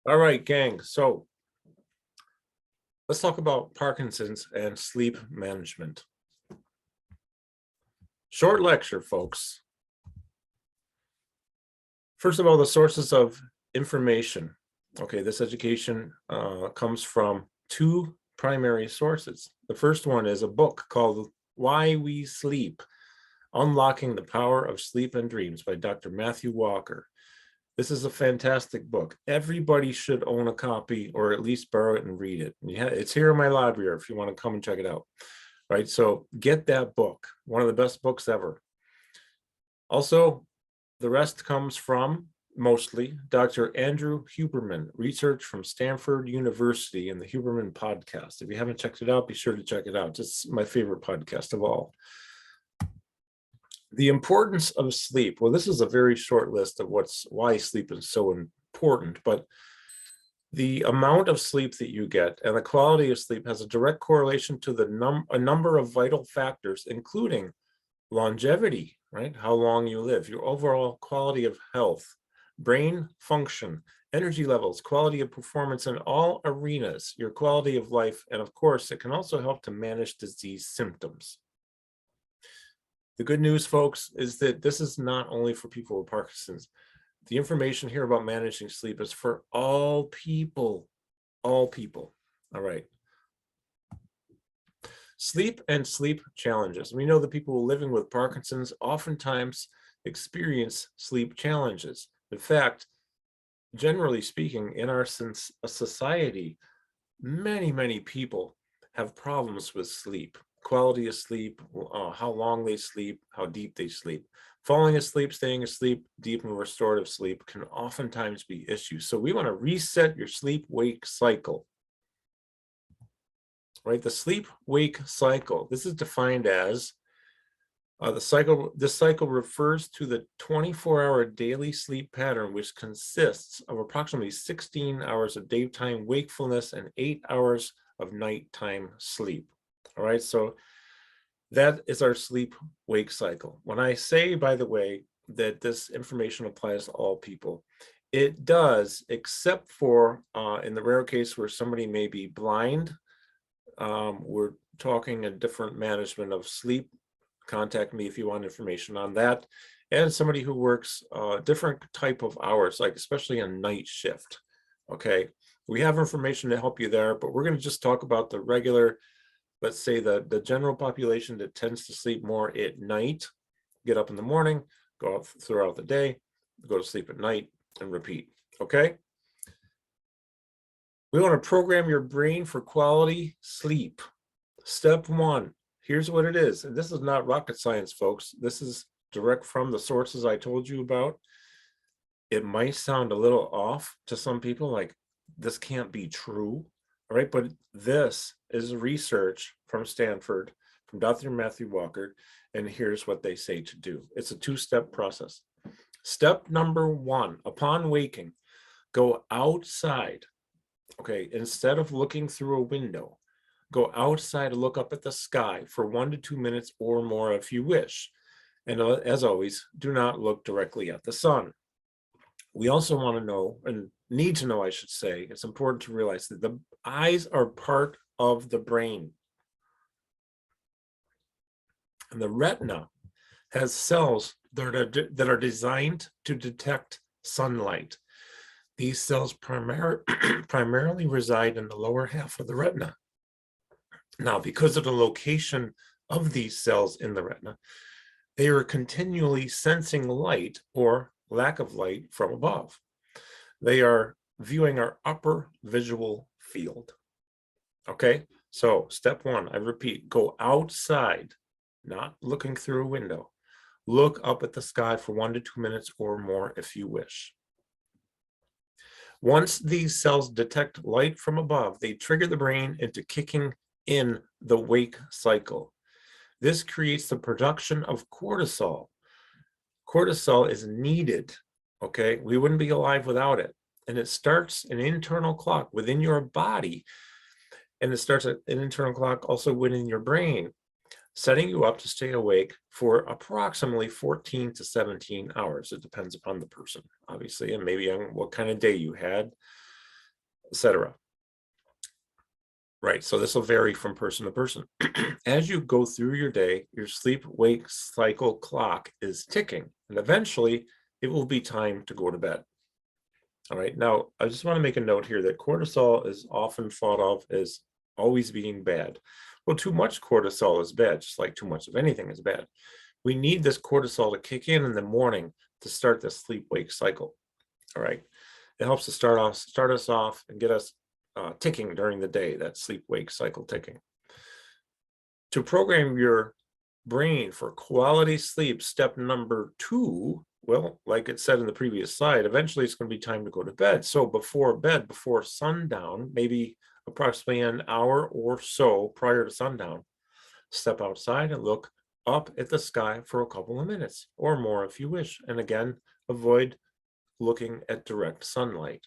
All right, gang. So let's talk about Parkinson's and sleep management. Short lecture, folks. First of all, the sources of information. Okay, this education comes from two primary sources. The first one is a book called Why We Sleep, Unlocking the Power of Sleep and Dreams by Dr. Matthew Walker. This is a fantastic book. Everybody should own a copy or at least borrow it and read it. Yeah, it's here in my library if you want to come and check it out. Right, so get that book, one of the best books ever. Also, the rest comes from mostly Dr. Andrew Huberman, research from Stanford University in the Huberman podcast. If you haven't checked it out, be sure to check it out. It's my favorite podcast of all. The importance of sleep. Well, this is a very short list of why sleep is so important, but the amount of sleep that you get and the quality of sleep has a direct correlation to a number of vital factors, including longevity, right? How long you live, your overall quality of health, brain function, energy levels, quality of performance in all arenas, your quality of life, and of course, it can also help to manage disease symptoms. The good news, folks, is that this is not only for people with Parkinson's. The information here about managing sleep is for all people, all people. All right. Sleep and sleep challenges. We know that people living with Parkinson's oftentimes experience sleep challenges. In fact, generally speaking, in our society, many people have problems with sleep, quality of sleep, how long they sleep, how deep they sleep. Falling asleep, staying asleep, deep and restorative sleep can oftentimes be issues. So we want to reset your sleep-wake cycle. Right, the sleep-wake cycle. This is defined as this cycle refers to the 24-hour daily sleep pattern, which consists of approximately 16 hours of daytime wakefulness and 8 hours of nighttime sleep. All right, so that is our sleep-wake cycle. When I say, by the way, that this information applies to all people, it does, except for in the rare case where somebody may be blind. We're talking a different management of sleep. Contact me if you want information on that. And somebody who works different type of hours, like especially a night shift. Okay, we have information to help you there, but we're going to just talk about the regular, let's say the general population that tends to sleep more at night, get up in the morning, go out throughout the day, go to sleep at night, and repeat. Okay. We want to program your brain for quality sleep. Step one, here's what it is. And this is not rocket science, folks. This is direct from the sources I told you about. It might sound a little off to some people, like this can't be true, all right? But this is research from Stanford, from Dr. Matthew Walker, and here's what they say to do. It's a two-step process. Step number one, upon waking, go outside. Okay, instead of looking through a window, go outside and look up at the sky for 1 to 2 minutes or more if you wish. And as always, do not look directly at the sun. We also want to know, and need to know, I should say, it's important to realize that the eyes are part of the brain. And the retina has cells that are designed to detect sunlight. These cells primarily reside in the lower half of the retina. Now, because of the location of these cells in the retina, they are continually sensing light or lack of light from above. They are viewing our upper visual field. Okay, so step one, I repeat, go outside, not looking through a window. Look up at the sky for 1 to 2 minutes or more if you wish. Once these cells detect light from above, they trigger the brain into kicking in the wake cycle. This creates the production of cortisol. Cortisol is needed, okay? We wouldn't be alive without it. And it starts an internal clock within your body. And it starts an internal clock also within your brain, setting you up to stay awake for approximately 14 to 17 hours. It depends upon the person, obviously, and maybe on what kind of day you had. etc. Right, so this will vary from person to person. As you go through your day, your sleep-wake cycle clock is ticking, and eventually it will be time to go to bed. All right, now I just want to make a note here that cortisol is often thought of as always being bad. Well, too much cortisol is bad, just like too much of anything is bad. We need this cortisol to kick in the morning to start the sleep-wake cycle. All right, it helps to start us off and get us ticking during the day, that sleep-wake cycle ticking. To program your brain for quality sleep, step number 2, well, like it said in the previous slide, eventually it's going to be time to go to bed. So before bed, before sundown, maybe approximately an hour or so prior to sundown, step outside and look up at the sky for a couple of minutes or more if you wish. And again, avoid looking at direct sunlight.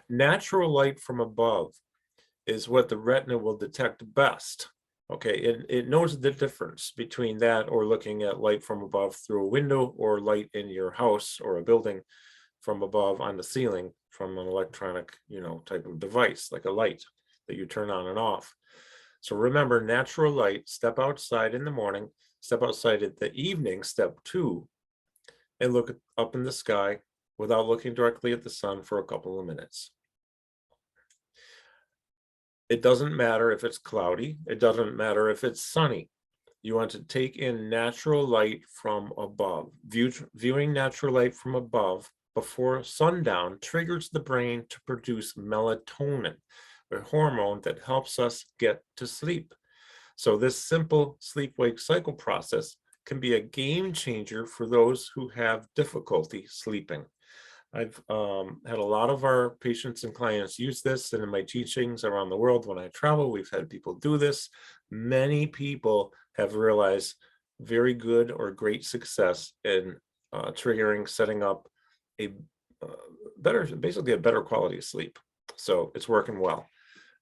Natural light from above is what the retina will detect best. Okay, it knows the difference between that or looking at light from above through a window or light in your house or a building from above on the ceiling from an electronic, type of device like a light that you turn on and off. So remember, natural light, step outside in the morning, step outside at the evening, step 2, and look up in the sky without looking directly at the sun for a couple of minutes. It doesn't matter if it's cloudy. It doesn't matter if it's sunny. You want to take in natural light from above. Viewing natural light from above before sundown triggers the brain to produce melatonin, a hormone that helps us get to sleep. So this simple sleep-wake cycle process can be a game changer for those who have difficulty sleeping. I've had a lot of our patients and clients use this, and in my teachings around the world when I travel, we've had people do this. Many people have realized very good or great success in setting up a basically a better quality of sleep. So it's working well.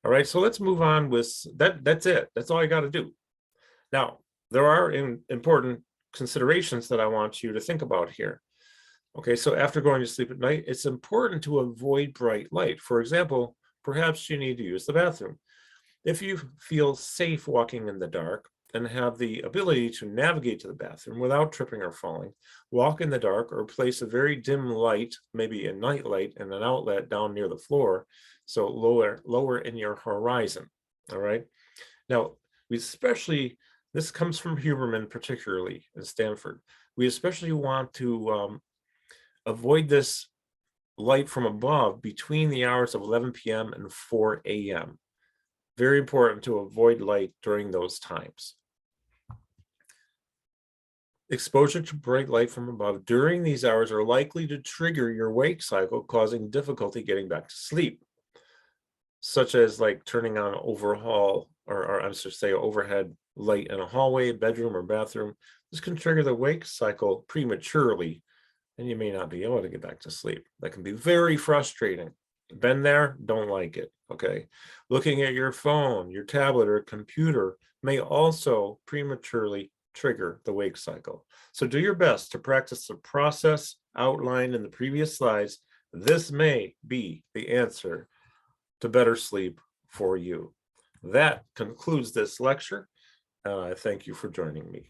All right, so let's move on with that. That's it. That's all I got to do. Now, there are important considerations that I want you to think about here. Okay, so after going to sleep at night, it's important to avoid bright light. For example, perhaps you need to use the bathroom. If you feel safe walking in the dark and have the ability to navigate to the bathroom without tripping or falling, walk in the dark or place a very dim light, maybe a night light and an outlet down near the floor, so lower in your horizon. All right. Now, this comes from Huberman, particularly in Stanford. We especially want to avoid this light from above between the hours of 11 p.m. and 4 a.m. Very important to avoid light during those times. Exposure to bright light from above during these hours are likely to trigger your wake cycle, causing difficulty getting back to sleep, such as like turning on overhead light in a hallway, bedroom, or bathroom. This can trigger the wake cycle prematurely, and you may not be able to get back to sleep. That can be very frustrating. Been there, don't like it, okay? Looking at your phone, your tablet, or computer may also prematurely trigger the wake cycle. So do your best to practice the process outlined in the previous slides. This may be the answer to better sleep for you. That concludes this lecture. I thank you for joining me.